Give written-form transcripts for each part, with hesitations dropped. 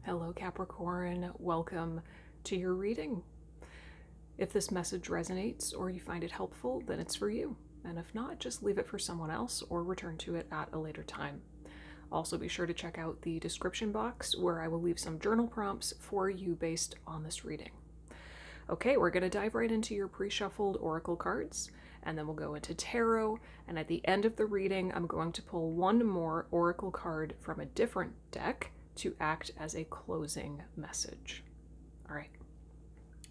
Hello, Capricorn. Welcome to your reading. If this message resonates or you find it helpful, then it's for you. And if not, just leave it for someone else or return to it at a later time. Also, be sure to check out the description box where I will leave some journal prompts for you based on this reading. Okay, we're going to dive right into your pre-shuffled oracle cards, and then we'll go into tarot. And at the end of the reading, I'm going to pull one more oracle card from a different deck to act as a closing message. All right.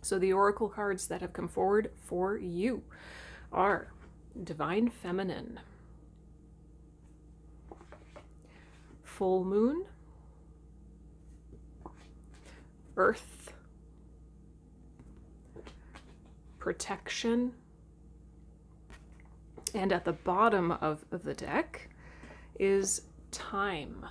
So the oracle cards that have come forward for you are Divine Feminine, Full Moon, Earth, Protection, and at the bottom of the deck is Time.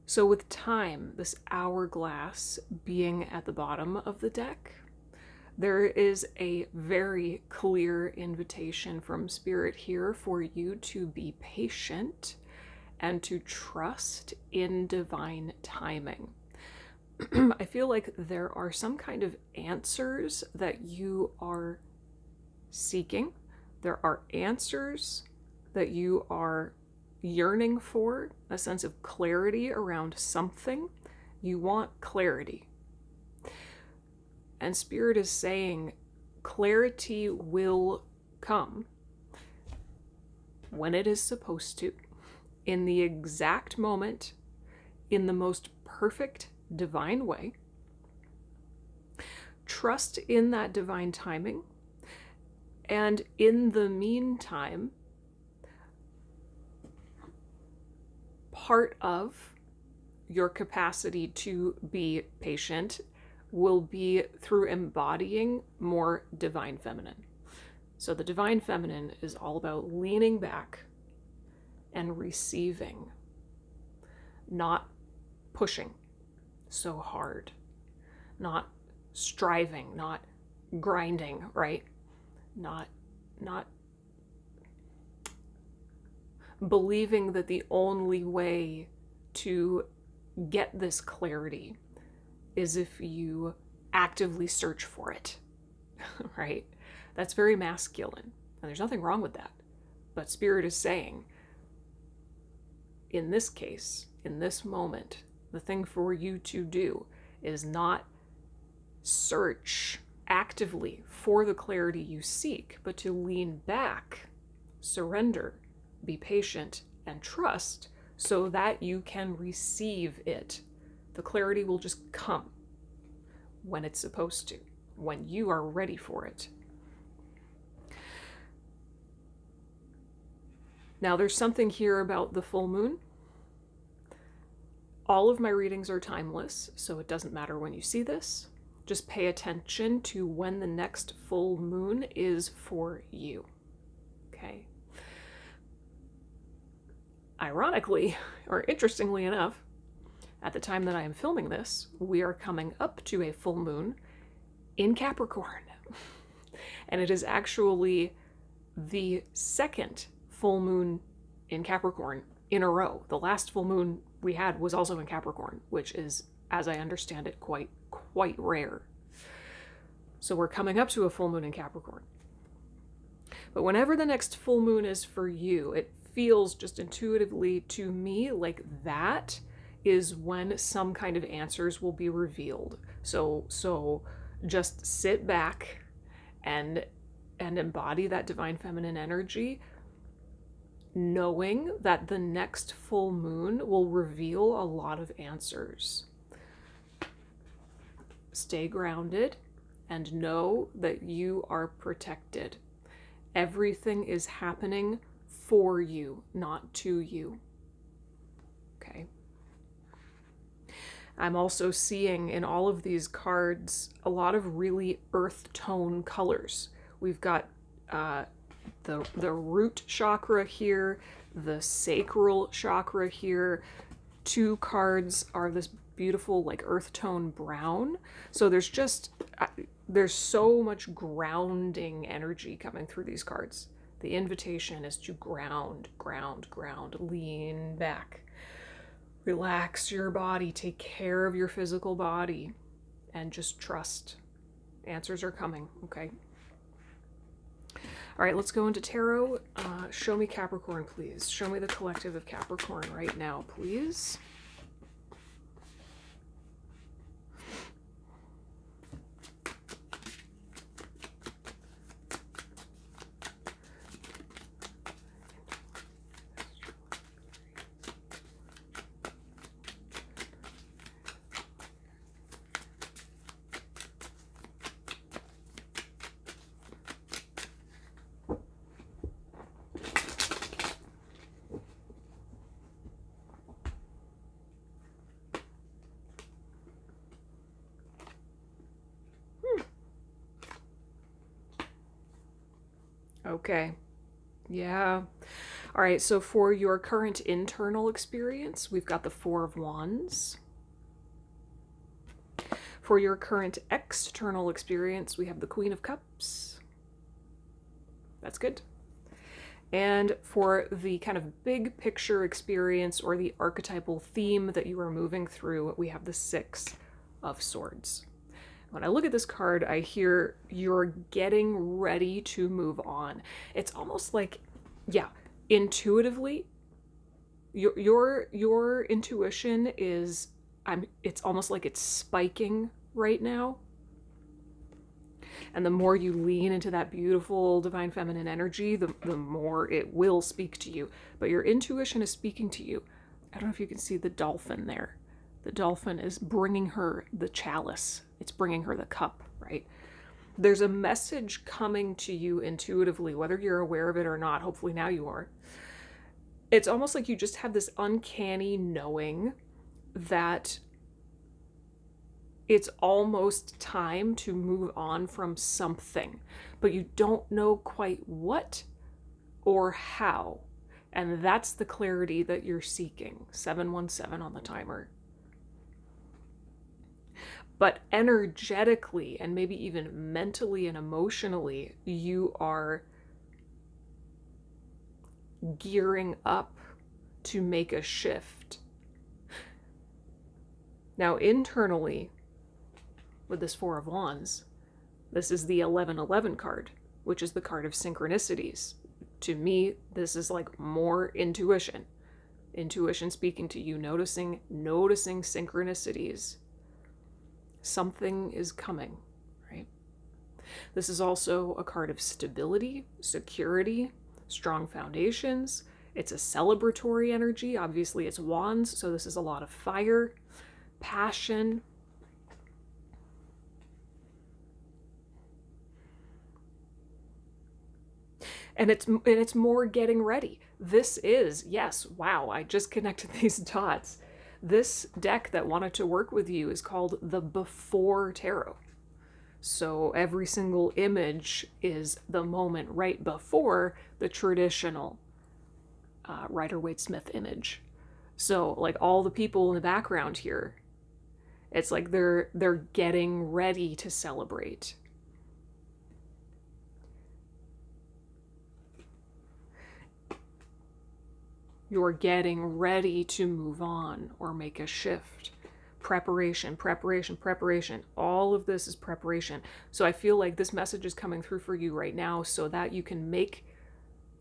So with time, this hourglass being at the bottom of the deck, there is a very clear invitation from Spirit here for you to be patient and to trust in divine timing. I feel like there are some kind of answers that you are seeking. There are answers that you are yearning for, a sense of clarity around something. You want clarity. And Spirit is saying clarity will come when it is supposed to, in the exact moment, in the most perfect divine way. Trust in that divine timing. And in the meantime, part of your capacity to be patient will be through embodying more divine feminine. So the divine feminine is all about leaning back and receiving, not pushing so hard, not striving, not grinding, right? Not believing that the only way to get this clarity is if you actively search for it, right? That's very masculine, and there's nothing wrong with that. But Spirit is saying, in this case, in this moment, the thing for you to do is not search actively for the clarity you seek, but to lean back, surrender, be patient, and trust so that you can receive it. The clarity will just come when it's supposed to, when you are ready for it. Now, there's something here about the full moon. All of my readings are timeless, so it doesn't matter when you see this. Just pay attention to when the next full moon is for you. Okay? Ironically, or interestingly enough, at the time that I am filming this, we are coming up to a full moon in Capricorn. And it is actually the second full moon in Capricorn in a row. The last full moon we had was also in Capricorn, which is, as I understand it, quite rare. So we're coming up to a full moon in Capricorn. But whenever the next full moon is for you, it feels just intuitively to me like that is when some kind of answers will be revealed. So just sit back and embody that divine feminine energy, knowing that the next full moon will reveal a lot of answers. Stay grounded and know that you are protected. Everything is happening for you, not to you. Okay. I'm also seeing in all of these cards a lot of really earth tone colors. We've got the root chakra here, the sacral chakra here. Two cards are this beautiful like earth tone brown. So there's so much grounding energy coming through these cards. The invitation is to ground, ground, ground, lean back. Relax your body, take care of your physical body, and just trust. Answers are coming, okay? All right, let's go into tarot. Show me Capricorn, please. Show me the collective of Capricorn right now, please. Okay. Yeah. All right, so for your current internal experience, we've got the Four of Wands. For your current external experience, we have the Queen of Cups. That's good. And for the kind of big picture experience or the archetypal theme that you are moving through, we have the Six of Swords. When I look at this card, I hear you're getting ready to move on. It's almost like, yeah, intuitively, your intuition is, it's almost like it's spiking right now. And the more you lean into that beautiful divine feminine energy, the more it will speak to you. But your intuition is speaking to you. I don't know if you can see the dolphin there. The dolphin is bringing her the chalice. It's bringing her the cup, right? There's a message coming to you intuitively, whether you're aware of it or not. Hopefully now you are. It's almost like you just have this uncanny knowing that it's almost time to move on from something, but you don't know quite what or how. And that's the clarity that you're seeking. 717 on the timer. But energetically and maybe even mentally and emotionally, you are gearing up to make a shift. Now, internally, with this Four of Wands, this is the 1111 card, which is the card of synchronicities. To me, this is like more intuition. Intuition speaking to you, noticing synchronicities. Something is coming, right? This is also a card of stability, security, strong foundations. It's a celebratory energy. Obviously, it's wands, so this is a lot of fire, passion. And it's more getting ready. This is, yes, wow, I just connected these dots. This deck that wanted to work with you is called the Before Tarot. So every single image is the moment right before the traditional Rider-Waite-Smith image. So like all the people in the background here, it's like they're getting ready to celebrate. You're getting ready to move on or make a shift. Preparation, preparation, preparation. All of this is preparation. So I feel like this message is coming through for you right now so that you can make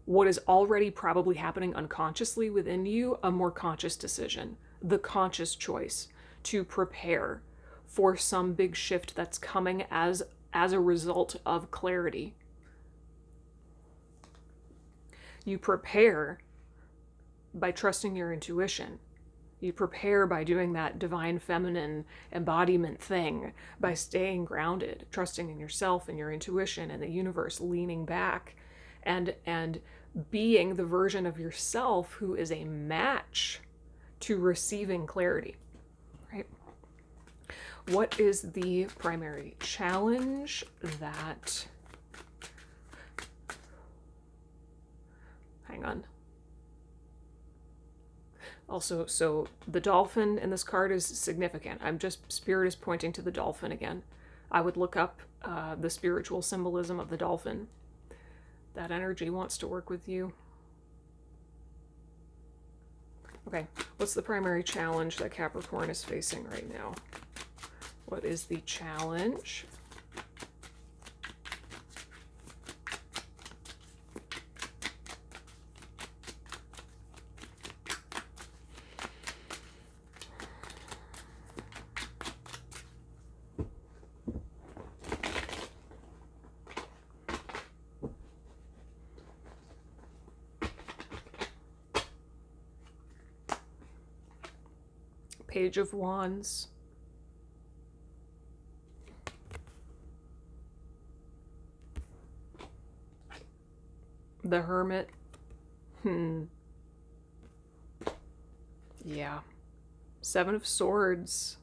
what is already probably happening unconsciously within you a more conscious decision, the conscious choice to prepare for some big shift that's coming as a result of clarity. You prepare by trusting your intuition. You prepare by doing that divine feminine embodiment thing, by staying grounded, trusting in yourself and your intuition and the universe, leaning back and being the version of yourself who is a match to receiving clarity, right? What is the primary challenge that, hang on. Also, so the dolphin in this card is significant. Spirit is pointing to the dolphin again. I would look up the spiritual symbolism of the dolphin. That energy wants to work with you. Okay, what's the primary challenge that Capricorn is facing right now? What is the challenge? Page of Wands. The Hermit. Yeah. Seven of Swords.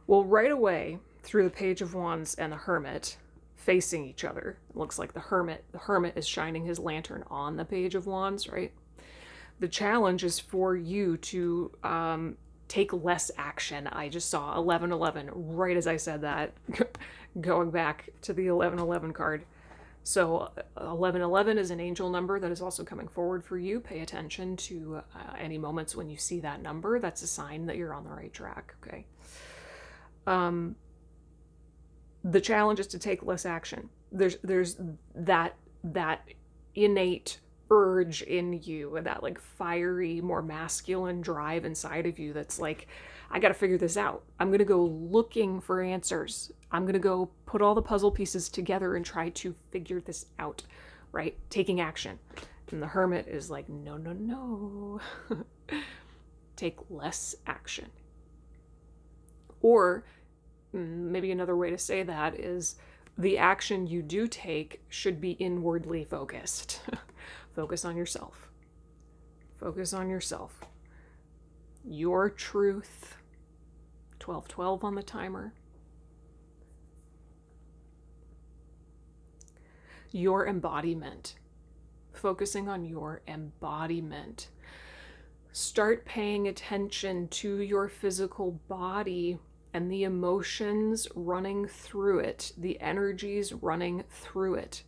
Well, right away, through the Page of Wands and the Hermit facing each other, it looks like the Hermit is shining his lantern on the Page of Wands, right? The challenge is for you to take less action. I just saw 1111 right as I said that, going back to the 1111 card. So 1111 is an angel number that is also coming forward for you. Pay attention to any moments when you see that number. That's a sign that you're on the right track, okay? The challenge is to take less action. There's that innate urge in you, that like fiery, more masculine drive inside of you that's like, I got to figure this out. I'm going to go looking for answers. I'm going to go put all the puzzle pieces together and try to figure this out, right? Taking action. And the Hermit is like, no, no, no. Take less action. Or maybe another way to say that is the action you do take should be inwardly focused. Focus on yourself. Focus on yourself. Your truth. 12:12 on the timer. Your embodiment. Focusing on your embodiment. Start paying attention to your physical body and the emotions running through it, the energies running through it.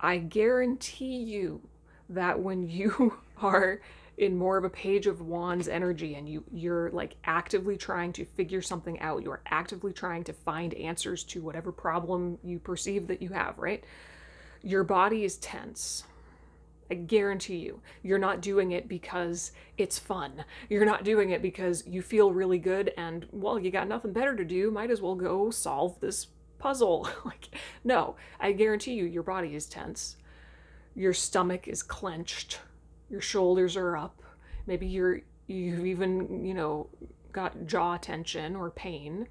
I guarantee you that when you are in more of a Page of Wands energy and you're like actively trying to figure something out, you're actively trying to find answers to whatever problem you perceive that you have, right? Your body is tense. I guarantee you, you're not doing it because it's fun. You're not doing it because you feel really good and, well, you got nothing better to do, might as well go solve this puzzle. Like, no, I guarantee you, your body is tense. Your stomach is clenched. Your shoulders are up. Maybe you've even, got jaw tension or pain.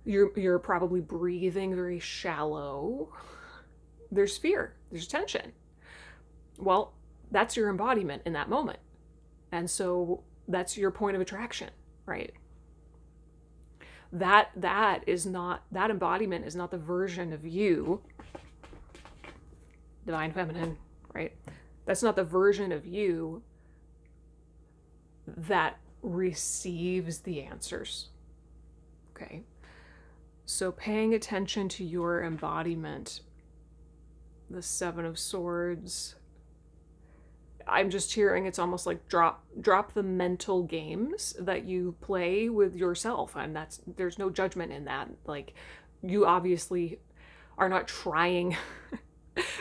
You're probably breathing very shallow. There's fear. There's tension. Well, that's your embodiment in that moment. And so that's your point of attraction, right? That embodiment is not the version of you, divine feminine, right? That's not the version of you that receives the answers. Okay? So paying attention to your embodiment, the Seven of Swords, I'm just hearing it's almost like drop the mental games that you play with yourself, and there's no judgment in that. Like, you obviously are not trying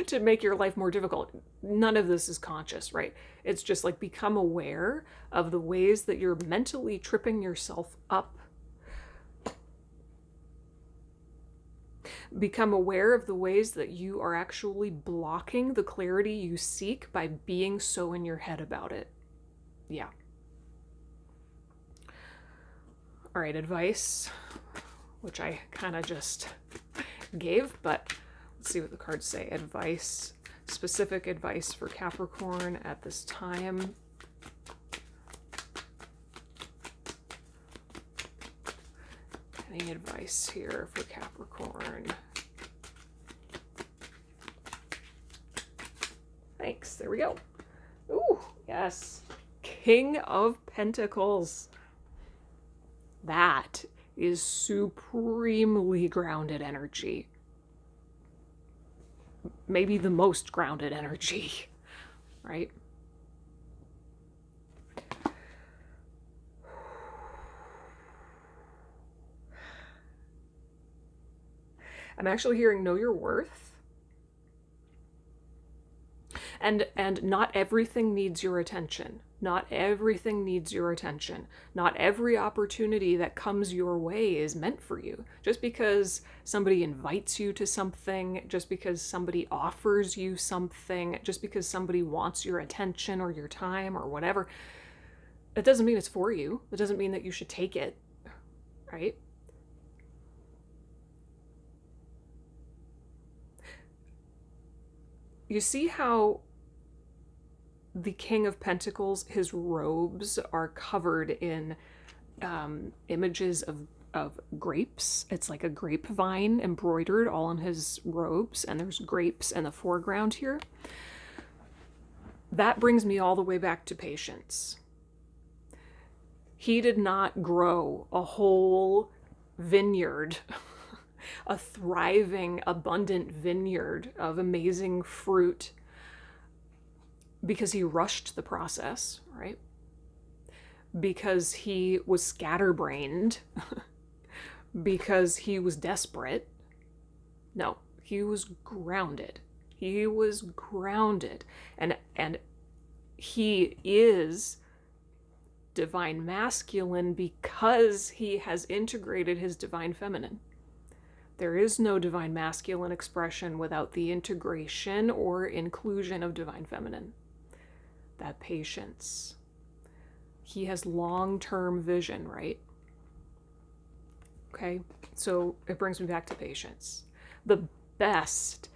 to make your life more difficult. None of this is conscious, right? It's just like, become aware of the ways that you're mentally tripping yourself up. Become aware of the ways that you are actually blocking the clarity you seek by being so in your head about it. Yeah. All right, advice, which I kind of just gave, but let's see what the cards say. Advice, specific advice for Capricorn at this time. Any advice here for Capricorn? Thanks. There we go. Ooh, yes. King of Pentacles. That is supremely grounded energy. Maybe the most grounded energy, right? I'm actually hearing know your worth. And not everything needs your attention. Not everything needs your attention. Not every opportunity that comes your way is meant for you. Just because somebody invites you to something, just because somebody offers you something, just because somebody wants your attention or your time or whatever, it doesn't mean it's for you. It doesn't mean that you should take it, right? You see how the King of Pentacles, his robes are covered in images of grapes. It's like a grapevine embroidered all on his robes, and there's grapes in the foreground here. That brings me all the way back to patience. He did not grow a whole vineyard, a thriving, abundant vineyard of amazing fruit because he rushed the process, right? Because he was scatterbrained, because he was desperate. No, he was grounded. He was grounded. And he is divine masculine because he has integrated his divine feminine. There is no divine masculine expression without the integration or inclusion of divine feminine. That patience. He has long-term vision, right? Okay, so it brings me back to patience. The best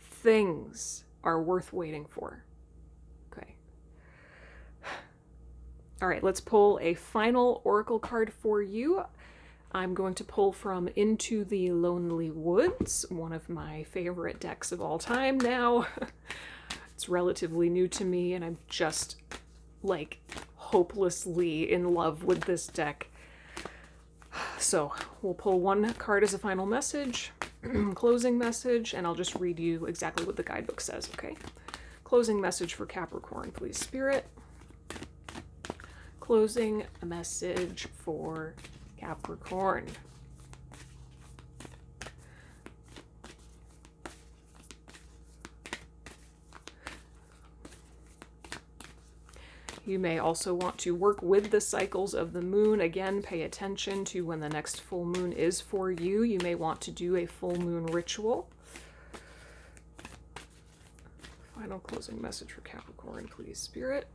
things are worth waiting for. Okay. All right, let's pull a final oracle card for you. I'm going to pull from Into the Lonely Woods, one of my favorite decks of all time now. It's relatively new to me, and I'm just, like, hopelessly in love with this deck. So we'll pull one card as a final message, closing message, and I'll just read you exactly what the guidebook says, okay? Closing message for Capricorn, please, Spirit. Closing message for Capricorn. You may also want to work with the cycles of the moon. Again, pay attention to when the next full moon is for you. You may want to do a full moon ritual. Final closing message for Capricorn, please, Spirit.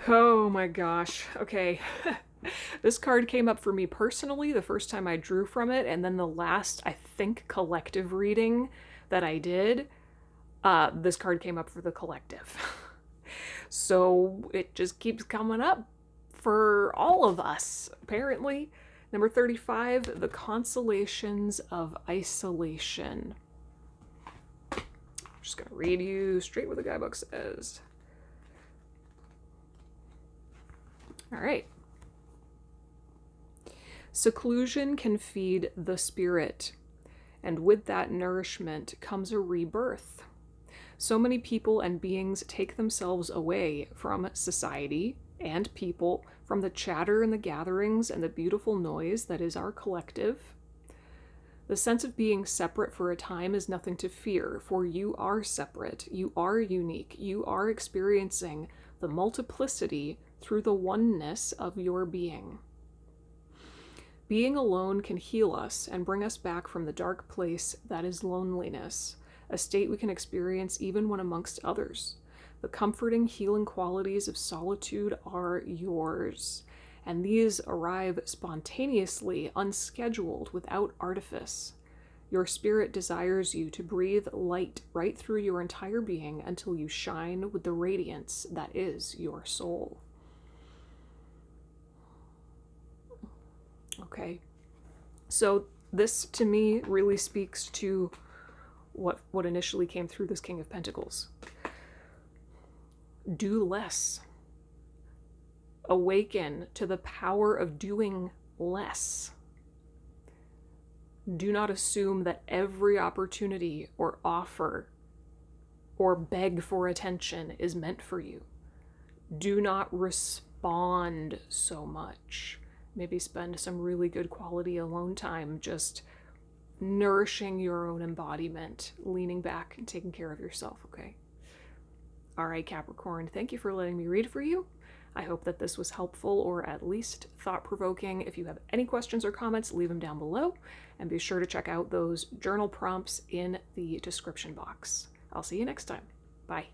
Oh my gosh. Okay. This card came up for me personally the first time I drew from it, and then the last, I think, collective reading that I did, this card came up for the collective. So it just keeps coming up for all of us, apparently. Number 35, The Consolations of Isolation. I'm just going to read you straight what the guidebook says. All right. Seclusion can feed the spirit, and with that nourishment comes a rebirth. So many people and beings take themselves away from society and people, from the chatter and the gatherings and the beautiful noise that is our collective. The sense of being separate for a time is nothing to fear, for you are separate, you are unique, you are experiencing the multiplicity through the oneness of your being. Being alone can heal us and bring us back from the dark place that is loneliness, a state we can experience even when amongst others. The comforting, healing qualities of solitude are yours, and these arrive spontaneously, unscheduled, without artifice. Your spirit desires you to breathe light right through your entire being until you shine with the radiance that is your soul. Okay, so this to me really speaks to what initially came through this King of Pentacles. Do less. Awaken to the power of doing less. Do not assume that every opportunity or offer or beg for attention is meant for you. Do not respond so much. Maybe spend some really good quality alone time just nourishing your own embodiment, leaning back and taking care of yourself, okay? All right, Capricorn, thank you for letting me read for you. I hope that this was helpful or at least thought-provoking. If you have any questions or comments, leave them down below, and be sure to check out those journal prompts in the description box. I'll see you next time. Bye.